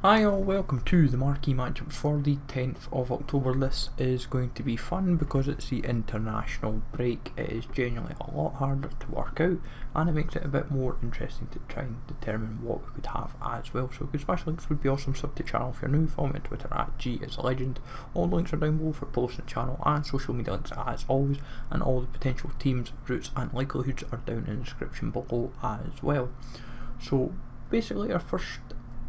Hi all, welcome to the Marquee Matchups for the 10th of October. This is going to be fun because it's the international break. It is genuinely a lot harder to work out and it makes it a bit more interesting to try and determine what we could have as well. So good smash links would be awesome. Sub to the channel if you're new, follow me on Twitter at @GIsALegend. All the links are down below for posting the channel and social media links as always, and all the potential teams, routes and likelihoods are down in the description below as well. So basically our first,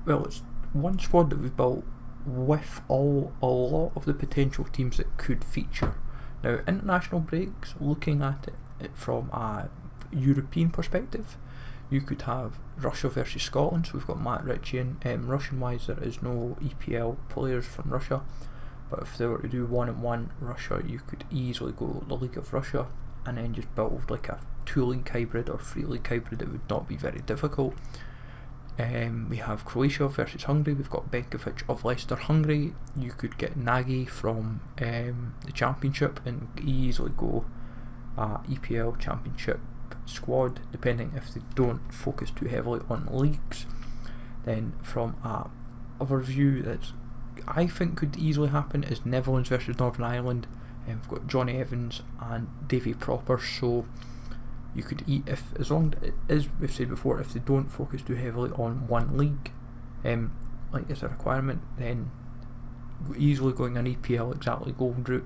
it's one squad that we've built with a lot of the potential teams that could feature. Now, international breaks, looking at it from a European perspective, you could have Russia versus Scotland, so we've got Matt Ritchie in. Russian wise, there is no EPL players from Russia, but if they were to do 1-1 Russia, you could easily go the League of Russia and then just build like a 2-league hybrid or 3-league hybrid. It would not be very difficult. We have Croatia versus Hungary. We've got Benkovic of Leicester, Hungary. You could get Nagy from the Championship and easily go EPL Championship squad, depending if they don't focus too heavily on leagues. Then from other view that I think could easily happen is Netherlands versus Northern Ireland. We've got Johnny Evans and Davy Proper, so you could eat as long as we've said before, if they don't focus too heavily on one league, like as a requirement, then easily going an EPL exactly gold route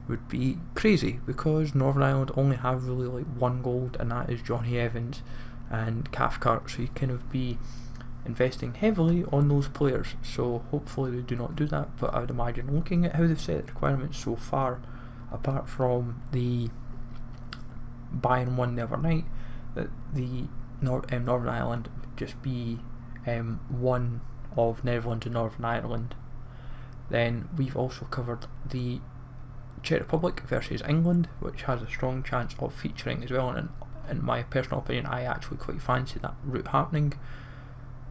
would be crazy, because Northern Ireland only have really like one gold, and that is Johnny Evans and Cathcart, so you kind of be investing heavily on those players. So hopefully they do not do that, but I would imagine, looking at how they've set the requirements so far, apart from the Bayern one the other night, that the Northern Ireland would just be one of Netherlands and Northern Ireland. Then we've also covered the Czech Republic versus England, which has a strong chance of featuring as well, and in my personal opinion I actually quite fancy that route happening.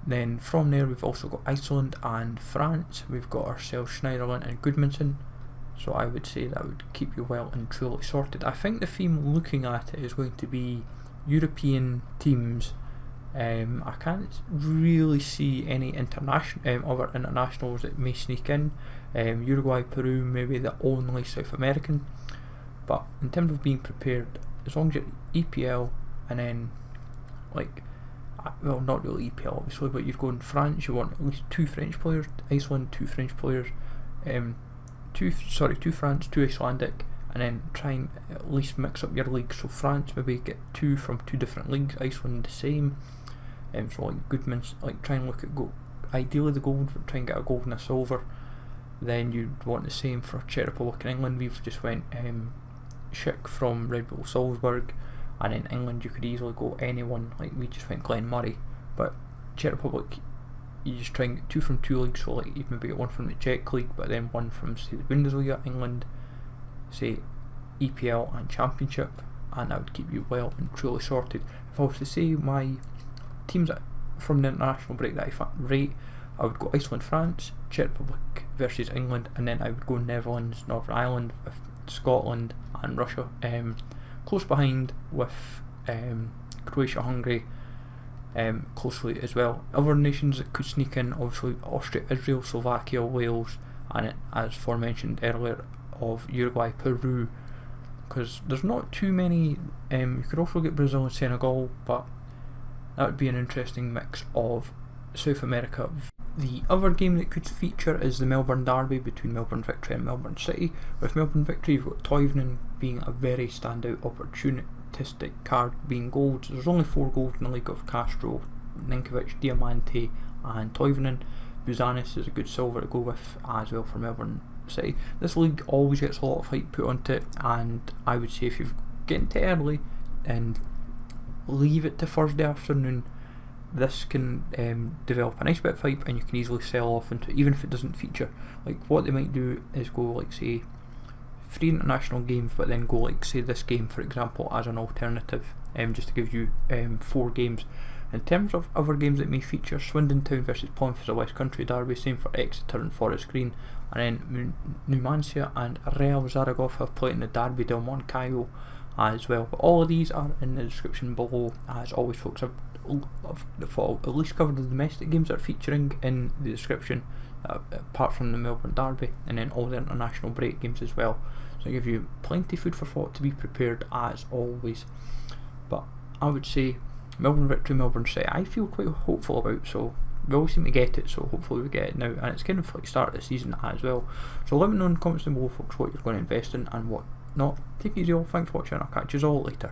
Then from there we've also got Iceland and France. We've got ourselves Schneiderlin and Goodmanson. So I would say that would keep you well and truly sorted. I think the theme looking at it is going to be European teams. I can't really see any other internationals that may sneak in. Uruguay, Peru, maybe the only South American. But in terms of being prepared, as long as you're EPL and then not really EPL obviously, but you're going France, you want at least 2 French players. Iceland, 2 French players. 2 France, 2 Icelandic, and then try and at least mix up your leagues. So France, maybe get 2 from 2 different leagues, Iceland the same. So like Goodman's, try and look at ideally the gold, but try and get a gold and a silver. Then you'd want the same for Czech Republic and England. We've just went Schick from Red Bull Salzburg, and in England you could easily go anyone, like we just went Glenn Murray. But Czech Republic, you just try and get 2 from 2 leagues, so like you maybe get 1 from the Czech league, but then 1 from say the Bundesliga. England, say EPL and Championship, and that would keep you well and truly sorted. If I was to say my teams from the international break that I rate, I would go Iceland, France, Czech Republic versus England, and then I would go Netherlands, Northern Ireland, with Scotland and Russia. Close behind with Croatia, Hungary, closely as well. Other nations that could sneak in, obviously Austria, Israel, Slovakia, Wales, and as aforementioned earlier of Uruguay, Peru, because there's not too many. You could also get Brazil and Senegal, but that would be an interesting mix of South America. The other game that could feature is the Melbourne derby between Melbourne Victory and Melbourne City. With Melbourne Victory, you've got Toivonen being a very standout opportunistic card, being gold. There's only 4 gold in the league of Castro, Ninkovic, Diamante and Toivonen. Buzanis is a good silver to go with as well for Melbourne City. This league always gets a lot of hype put onto it, and I would say if you've getting to early and leave it to Thursday afternoon, this can develop a nice bit of hype and you can easily sell off into it, even if it doesn't feature. Like what they might do is go say 3 international games, but then go say this game for example as an alternative, just to give you 4 games. In terms of other games that may feature, Swindon Town versus Plymouth is a West Country derby, same for Exeter and Forest Green, and then Numancia and Real Zaragoza play in the Derby del Moncayo as well. But all of these are in the description below. As always folks, I'll at least cover the domestic games that are featuring in the description, apart from the Melbourne Derby, and then all the international break games as well. So I give you plenty of food for thought to be prepared as always. But I would say Melbourne victory, Melbourne set, I feel quite hopeful about, so we always seem to get it, so hopefully we get it now, and it's kind of like start of the season as well. So let me know in the comments down below, folks, what you're going to invest in and what not. Take it easy all, thanks for watching, I'll catch you all later.